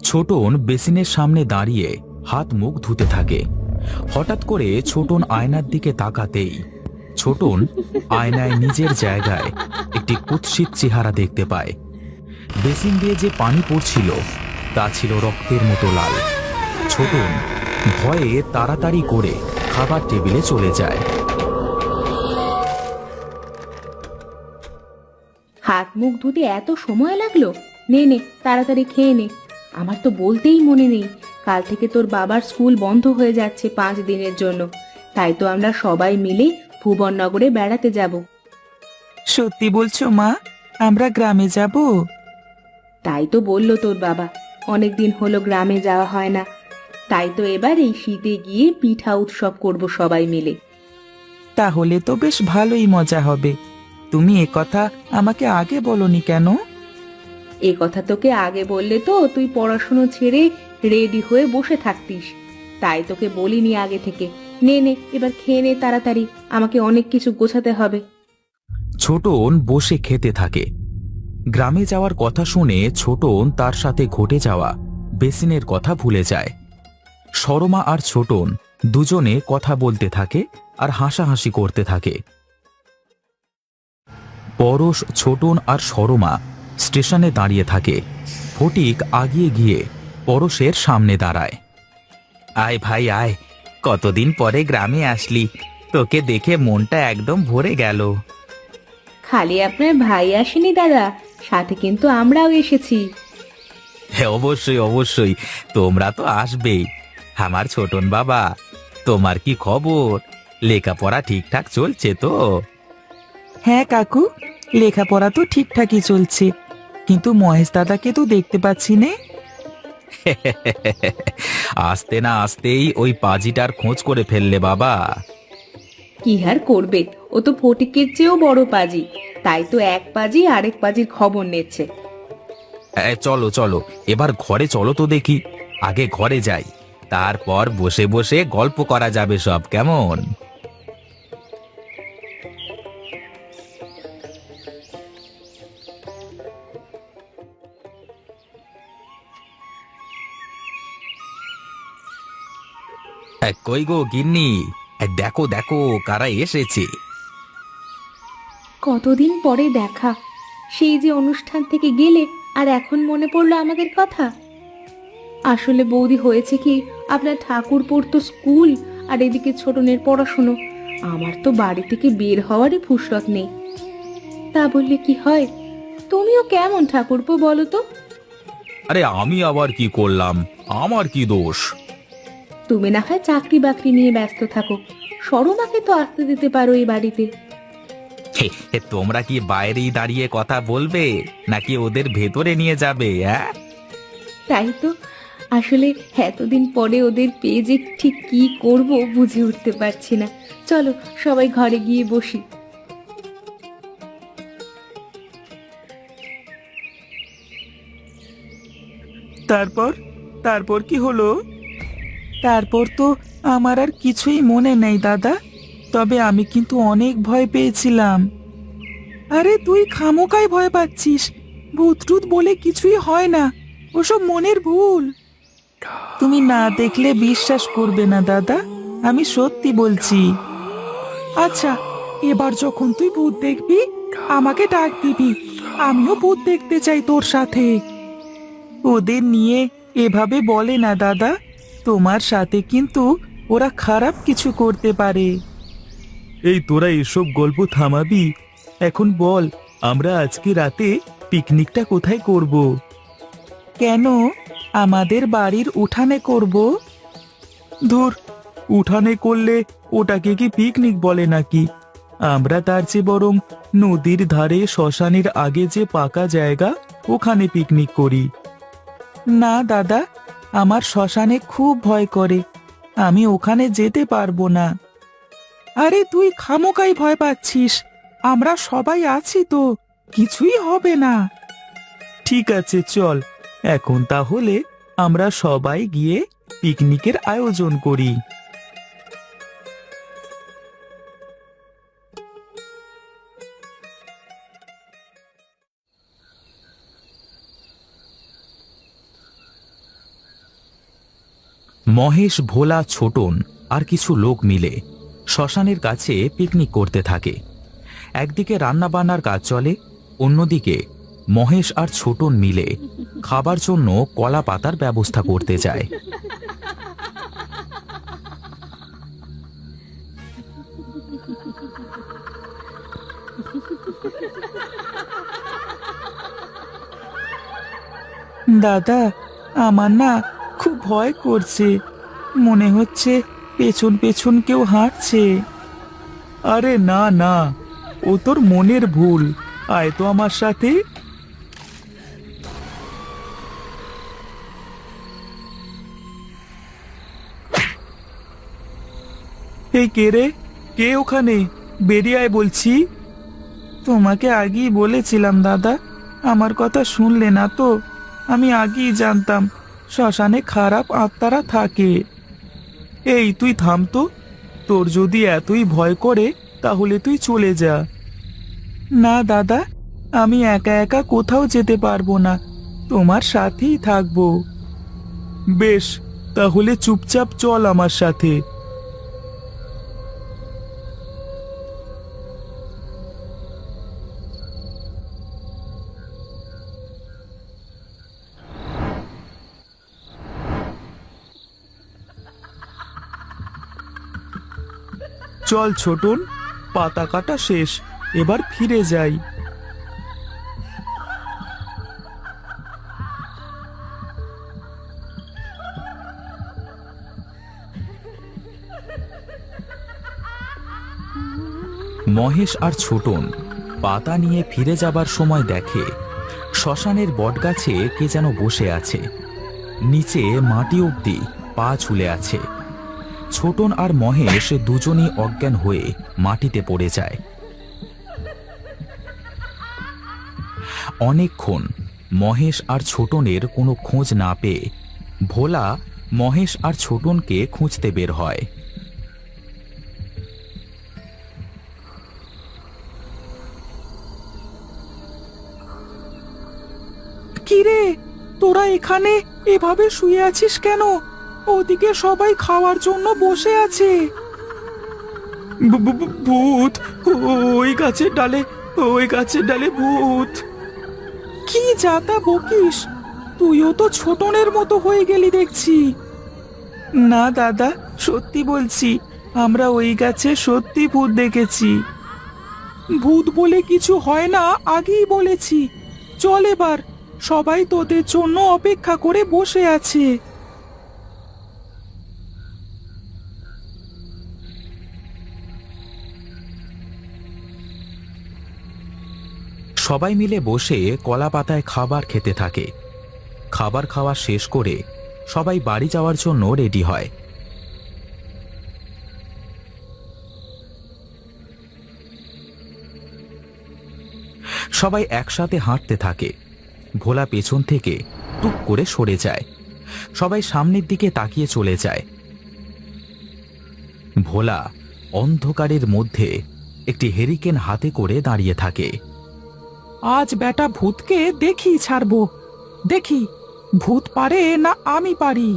ছোটন বেসিনের সামনে দাঁড়িয়ে হাত মুখ ধুতে থাকে। হঠাৎ করে ছোটন আয়নার দিকে তাকাতেই ছোটন আয়নায় নিজের জায়গায় একটি কুৎসিত চেহারা দেখতে পায়। বেসিন দিয়ে যে পানি পড়ছিল তা ছিল রক্তের মতো লাল। ছোটন ভয়ে তাড়াতাড়ি করে খাবার টেবিলে চলে যায়। হাত মুখ ধুতে এত সময় লাগলো? নে নে, তাড়াতাড়ি খেয়ে নে। আমার তো বলতেই মনে নেই, কাল থেকে তোর বাবার স্কুল বন্ধ হয়ে যাচ্ছে 5 দিনের জন্য। তাই তো আমরা সবাই মিলে ভুবননগরে বেড়াতে যাব। সত্যি বলছো মা? আমরা গ্রামে যাব? তাই তো বললো তোর বাবা, অনেকদিন হলো গ্রামে যাওয়া হয় না। তাই তো এবার এই শীতে গিয়ে পিঠা উৎসব করব সবাই মিলে। তাহলে তো বেশ ভালোই মজা হবে। তুমি একথা আমাকে আগে বলনি কেন? এ কথা তোকে আগে বললে তো তুই পড়াশুনো ছেড়ে রেডি হয়ে বসে থাকতিস। তাই তোকে বলিনি আগে থেকে। নে নে, এবার খেয়ে নে তাড়াতাড়ি, আমাকে অনেক কিছু গোছাতে হবে। ছোটন বসে খেতে থাকে। গ্রামে যাওয়ার কথা শুনে ছোটন তার সাথে ঘটে যাওয়া বেসিনের কথা ভুলে যায়। সরমা আর ছোটন দুজনে কথা বলতে থাকে আর হাসাহাসি করতে থাকে। পরশ, ছোটন আর সরমা স্টেশনে দাঁড়িয়ে থাকে। ফটিক আগিয়ে গিয়ে পরশের সামনে দাঁড়ায়। আয় ভাই আয়, কতদিন পরে গ্রামে আসলি, তোকে দেখে মনটা একদম ভরে গেল। খালি আপনার ভাই আসেনি দাদা, সাথে কিন্তু আমরাও এসেছি। হ্যাঁ, অবশ্যই অবশ্যই, তোমরা তো আসবেই। আমার ছোটন বাবা, তোমার কি খবর? লেখাপড়া ঠিকঠাক চলছে তো? হ্যাঁ কাকু, লেখাপড়া তো ঠিকঠাকই চলছে, কিন্তু মহেশ দাদাকে তো দেখতে পাচ্ছি নে। আসতে না আসতেই ওই পাজিটার খোঁজ করে ফেললে বাবা। কি আর করবে, ও তো ফটিকের চেয়েও বড় পাজি। তাই তো এক পাজি আরেক পাজির খবর নিচ্ছে। চলো চলো, এবার ঘরে চলো তো দেখি। আগে ঘরে যাই, তারপর বসে বসে গল্প করা যাবে সব, কেমন? কই গো গিন্নি, দেখো দেখো কারা এসেছে। কতদিন পরে দেখা, সেই যে অনুষ্ঠান থেকে গেলে আর এখন মনে পড়লো আমাদের কথা। আসলে বৌদি হয়েছে কি, আপনার ঠাকুর পড়তো স্কুল আর এদিকে ছোটনের পড়াশুনো। আমার তো বাড়ি থেকে বের হওয়ারই ফুরসত নেই। তা বললে কি হয়? তুমিও কেমন ঠাকুরপো বলো তো? আরে আমি আবার কি করলাম? আমার কি দোষ? তুমি না হয় চাকরি বাকরি নিয়ে ব্যস্ত থাকো, সরমাকে তো আসতে দিতে পারো এই বাড়িতে। তোমরা কি বাইরেই দাঁড়িয়ে কথা বলবে, নাকি ওদের ভেতরে নিয়ে যাবে? হ্যাঁ, তাই তো, আসলে এতদিন পরে ওদের পেয়ে যে ঠিক কি করব বুঝে উঠতে পারছি না। চলো সবাই ঘরে গিয়ে বসি। তারপর তারপর কি হলো? তারপর তো আমার আর কিছুই মনে নেই দাদা, তবে আমি কিন্তু অনেক ভয় পেয়েছিলাম। আরে তুই খামোকাই ভয় পাচ্ছিস, ভূত টুত বলে কিছুই হয় না, ওসব মনের ভুল। তুমি না দেখলে বিশ্বাস করবে না দাদা, আমি সত্যি বলছি। আচ্ছা, এবার যখন তুই ভূত দেখবি আমাকে ডাক দিবি, আমিও ভূত দেখতে চাই তোর সাথে। ওদের নিয়ে এভাবে বলে না দাদা, তোমার সাথে কিন্তু ওরা খারাপ কিছু করতে পারে। এই তোরা এসব গল্প থামাবি? এখন বল, আমরা আজকে রাতে পিকনিকটা কোথায় করব? কেন, আমাদের বাড়ির উঠানে করব? ধুর, উঠানে করলে ওটাকে কি পিকনিক বলে নাকি? আমরা তার চেয়ে বরং নদীর ধারে শ্মশানের আগে যে পাকা জায়গা, ওখানে পিকনিক করি। না দাদা, আমার শ্মশানে খুব ভয় করে, আমি ওখানে যেতে পারবো না। আরে তুই খামোকাই ভয় পাচ্ছিস, আমরা সবাই আছি তো, কিছুই হবে না। ঠিক আছে চল, এখন তাহলে আমরা সবাই গিয়ে পিকনিকের আয়োজন করি। মহেশ, ভোলা, ছোটন আর কিছু লোক মিলে শ্মশানের কাছে পিকনিক করতে থাকে। একদিকে রান্নাবান্নার কাজ চলে, অন্যদিকে মহেশ আর ছোটন মিলে খাবার জন্য কলা পাতার ব্যবস্থা করতে যায়। দাদা, আমার না খুব ভয় করছে, মনে হচ্ছে পেছন পেছন কেউ হাঁটছে। আরে না না, ও তোর মনের ভুল, আয় তো আমার সাথে। এই কে রে? কে ওখানে? বেরিয়ে আয় বলছি। তোমাকে আগেই বলেছিলাম দাদা, আমার কথা শুনলে না তো। আমি আগেই জানতাম শ্মশানে খারাপ আত্মারা থাকে। এই তুই থাম তো, তোর যদি এতই ভয় করে তাহলে তুই চলে যা। না দাদা, আমি একা একা কোথাও যেতে পারবো না, তোমার সাথেই থাকবো। বেশ, তাহলে চুপচাপ চল আমার সাথে। চল ছোটন, পাতা কাটা শেষ, এবার ফিরে যাই। মহেশ আর ছোটন পাতা নিয়ে ফিরে যাবার সময় দেখে শ্মশানের বটগাছে কে যেন বসে আছে। নিচে মাটি অবধি পা ঝুলে আছে। ছোটন আর মহেশ দুজনই অজ্ঞান হয়ে মাটিতে পড়ে যায়। অনেকক্ষণ মহেশ আর ছোটনের কোনো খোঁজ না পেয়ে ভোলা মহেশ আর ছোটনকে খুঁজতে বের হয়। কিরে, তোরা এখানে এভাবে শুয়ে আছিস কেন? ওদিকে সবাই খাওয়ার জন্য বসে আছে। ভূত, ওই গাছের ডালে, ওই গাছের ডালে ভূত। কি যাতা বকিস, তুইও তো ছোটনের মতো হয়ে গেলি দেখছি। না দাদা, সত্যি বলছি, আমরা ওই গাছে সত্যি ভূত দেখেছি। ভূত বলে কিছু হয় না, আগেই বলেছি। চল এবার, সবাই তোদের জন্য অপেক্ষা করে বসে আছে। সবাই মিলে বসে কলা পাতায় খাবার খেতে থাকে। খাবার খাওয়া শেষ করে সবাই বাড়ি যাওয়ার জন্য রেডি হয়। সবাই একসাথে হাঁটতে থাকে। ভোলা পেছন থেকে টুক করে সরে যায়। সবাই সামনের দিকে তাকিয়ে চলে যায়। ভোলা অন্ধকারের মধ্যে একটি হেরিকেন হাতে করে দাঁড়িয়ে থাকে। আজ বেটা ভূতকে দেখি ছাড়বো, দেখি ভূত পারে না আমি পারি।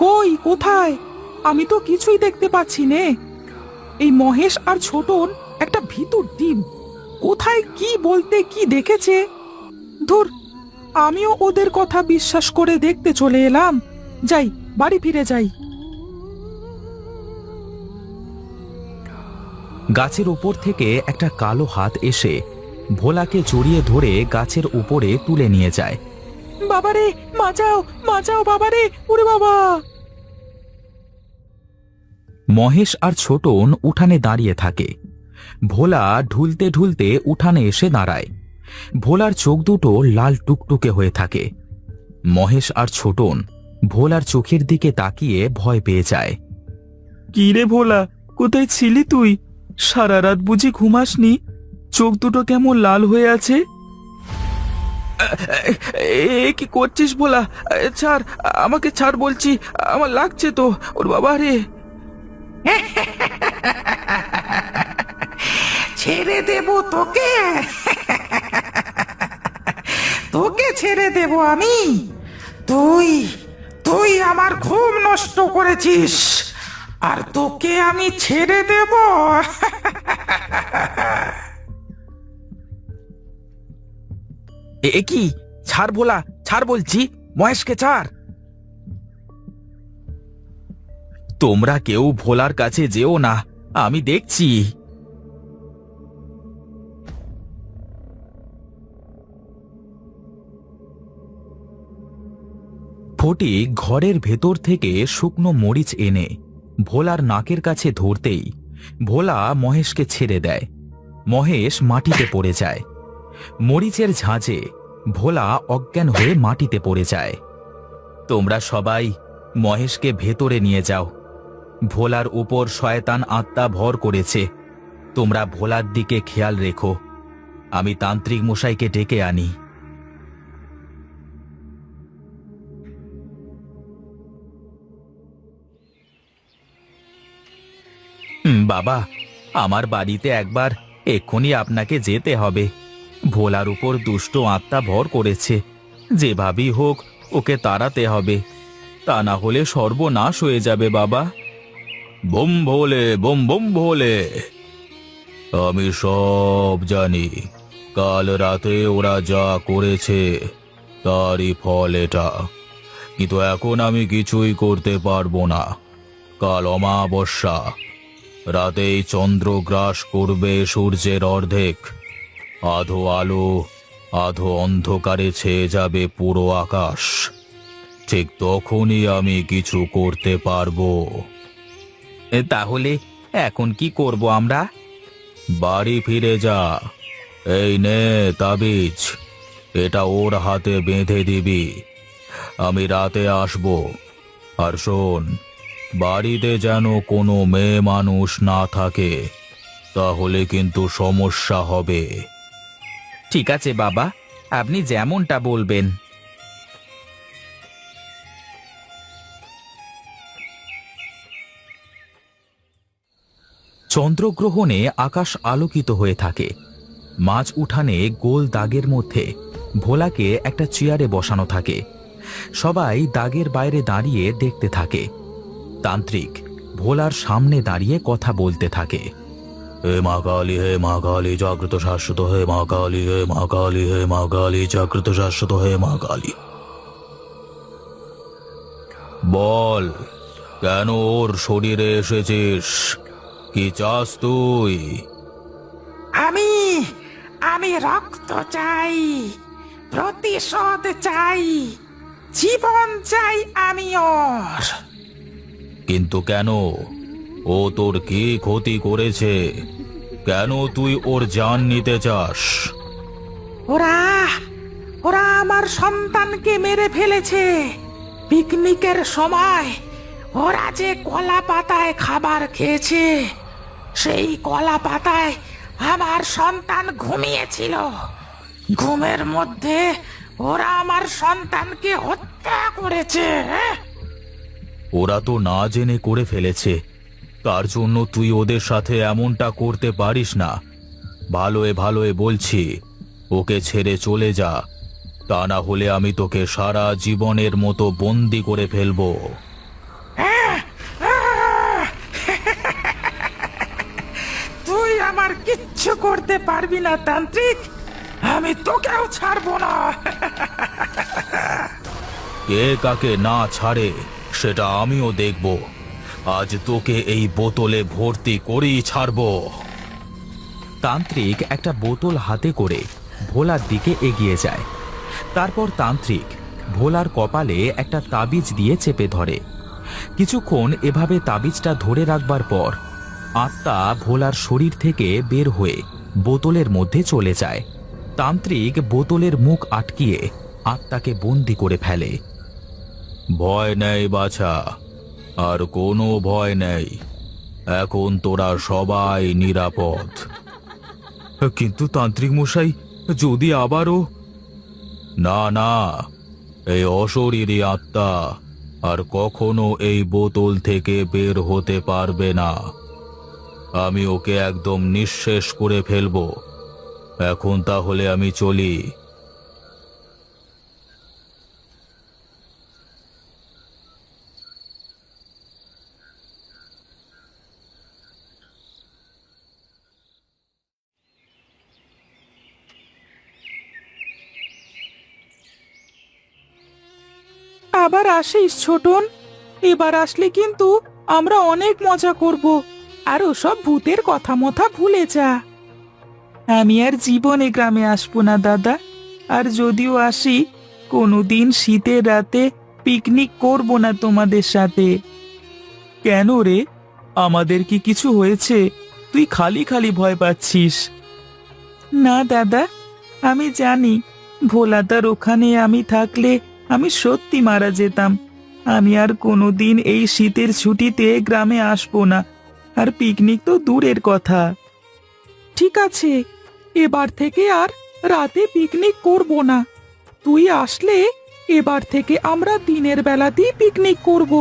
কই, কোথায়? আমি তো কিছুই দেখতে পাচ্ছি নে। এই মহেশ আর ছোটন একটা ভিতুর ডিম, কোথায় কি বলতে কি দেখেছে। ধুর, আমিও ওদের কথা বিশ্বাস করে দেখতে চলে এলাম। যাই, বাড়ি ফিরে যাই। গাছের উপর থেকে একটা কালো হাত এসে ভোলাকে জড়িয়ে ধরে গাছের উপরে তুলে নিয়ে যায়। বাবারে, বাঁচাও, বাঁচাও বাবারে, ওরে বাবা! মহেশ আর ছোটন উঠানে দাঁড়িয়ে থাকে। ভোলা ঢুলতে ঢুলতে উঠানে এসে দাঁড়ায়। ভোলার চোখ দুটো লাল টুকটুকে হয়ে থাকে। মহেশ আর ছোটন ভোলার চোখের দিকে তাকিয়ে ভয় পেয়ে যায়। কি রে ভোলা, কোথায় ছিলি তুই? সারা রাত বুঝি ঘুমাসনি? চোখ দুটো কেমন লাল হয়ে আছে। কি করছিস ভোলা? ছাড় আমাকে, ছাড় বলছি, আমার লাগছে তো। ওর বাবা রে! ছেড়ে দেব তোকে? তোকে ছেড়ে দেব আমি? তুই তুই আমার ঘুম নষ্ট করেছিস, আর তোকে আমি ছেড়ে দেব? এ কি? ছাড় ভোলা, ছাড় বলছি, মহেশকে ছাড়। তোমরা কেউ ভোলার কাছে যেও না, আমি দেখছি। ফটিক ঘরের ভেতর থেকে শুকনো মরিচ এনে ভোলার নাকের কাছে ধরতেই ভোলা মহেশকে ছেড়ে দেয়। মহেশ মাটিতে পড়ে যায়। মরিচের ঝাঁঝে ভোলা অজ্ঞান হয়ে মাটিতে পড়ে যায়। তোমরা সবাই মহেশকে ভেতরে নিয়ে যাও। ভোলার উপর শয়তান আত্মা ভর করেছে। তোমরা ভোলার দিকে খেয়াল রেখো। আমি তান্ত্রিক মশাইকে ডেকে আনি। বাবা, আমার বাড়িতে একবার এক্ষুনি আপনাকে যেতে হবে। ভোলার উপর দুষ্ট আত্মা ভর করেছে। যেভাবেই হোক ওকে তাড়াতে হবে, তা না হলে সর্বনাশ হয়ে যাবে বাবা। বোম ভোলে, বোম বোম ভোলে। আমি সব জানি। কাল রাতে ওরা যা করেছে তারই ফল এটা। কিন্তু এখন আমি কিছুই করতে পারবো না। কাল অমাবস্যা, রাতেই চন্দ্র গ্রাস করবে সূর্যের অর্ধেক। আধো আলো আধো অন্ধকারে ছেয়ে যাবে পুরো আকাশ। ঠিক তখনই আমি কিছু করতে পারবো। তাহলে এখন কি করব আমরা? বাড়ি ফিরে যা। এই নে তাবিজ, এটা ওর হাতে বেঁধে দিবি। আমি রাতে আসব। আর শোন, বাড়িতে যেন কোনো মেয়ে মানুষ না থাকে, তাহলে কিন্তু সমস্যা হবে। ঠিক আছে বাবা, আপনি যেমনটা বলবেন। চন্দ্রগ্রহণে আকাশ আলোকিত হয়ে থাকে। মাঝ উঠানে গোল দাগের মধ্যে ভোলাকে একটা চেয়ারে বসানো থাকে। সবাই দাগের বাইরে দাঁড়িয়ে দেখতে থাকে। তান্ত্রিক ভোলার সামনে দাঁড়িয়ে কথা বলতে থাকে। হে মা কালী, হে মা কালী, জাগ্রত শাশ্বত, হে মা কালী, হে মা কালী, হে মা কালী, জাগ্রত শাশ্বত, হে মা কালী। বল, কেন ওর শরীরে এসেছিস? কি চাস তুই? আমি আমি রক্ত চাই, প্রতিশোধ চাই, জীবন চাই আমি ওর। কিন্তু কেন? ও তোর কি ক্ষতি করেছে? কেন তুই ওর জান নিতে চাস? ওরা ওরা আমার সন্তানকে মেরে ফেলেছে। পিকনিকের সময় ওরা যে কলা পাতায় খাবার খেয়েছে, সেই কলা পাতায় আমার সন্তান ঘুমিয়েছিল। ঘুমের মধ্যে ওরা আমার সন্তানকে হত্যা করেছে। ওরা তো না জেনে করে ফেলেছে, তার জন্য তুই ওদের সাথে এমনটা করতে পারিস না। ভালোয় ভালোয় বলছি, ওকে ছেড়ে চলে যা, তা না হলে আমি তোকে সারা জীবনের মতো বন্দি করে ফেলবো। তুই আমার কিচ্ছু করতে পারবি না তান্ত্রিক, আমি তোকেও ছাড়বো না। কে কাকে না ছাড়ে সেটা আমিও দেখব। আজ তোকে এই বোতলে ভর্তি করেই ছাড়বো। তান্ত্রিক একটা বোতল হাতে করে ভোলার দিকে এগিয়ে যায়। তারপর তান্ত্রিক ভোলার কপালে একটা তাবিজ দিয়ে চেপে ধরে। কিছুক্ষণ এভাবে তাবিজটা ধরে রাখবার পর আত্মা ভোলার শরীর থেকে বের হয়ে বোতলের মধ্যে চলে যায়। তান্ত্রিক বোতলের মুখ আটকিয়ে আত্মাকে বন্দি করে ফেলে। ভয় নেই বাছা, আর কোনো ভয় নেই। এখন তোরা সবাই নিরাপদ। কিন্তু তান্ত্রিক মশাই, যদি আবারও... না না, এই অশরীরী আত্মা আর কখনো এই বোতল থেকে বের হতে পারবে না। আমি ওকে একদম নিঃশেষ করে ফেলবো। এখন তাহলে আমি চলি। আবার আসিস ছোটন, এবার আসলে কিন্তু আমরা অনেক মজা করব। আর ওসব ভূতের কথা মথা ভুলে যা। আমি আর জীবনে গ্রামে আসবো না দাদা। আর যদিও আসি, কোনোদিন শীতের রাতে পিকনিক করব না তোমাদের সাথে। কেন রে, আমাদের কি কিছু হয়েছে? তুই খালি খালি ভয় পাচ্ছিস। না দাদা, আমি জানি ভোলাদার ওখানে আমি থাকলে আমি সত্যি মারা যেতাম। আমি আর কোনোদিন এই শীতের ছুটিতে গ্রামে আসবো না। আর পিকনিক তো দূরের কথা। ঠিক আছে, এবার থেকে আর রাতে পিকনিক করব না। তুই আসলে এবার থেকে আমরা দিনের বেলাতেই পিকনিক করব।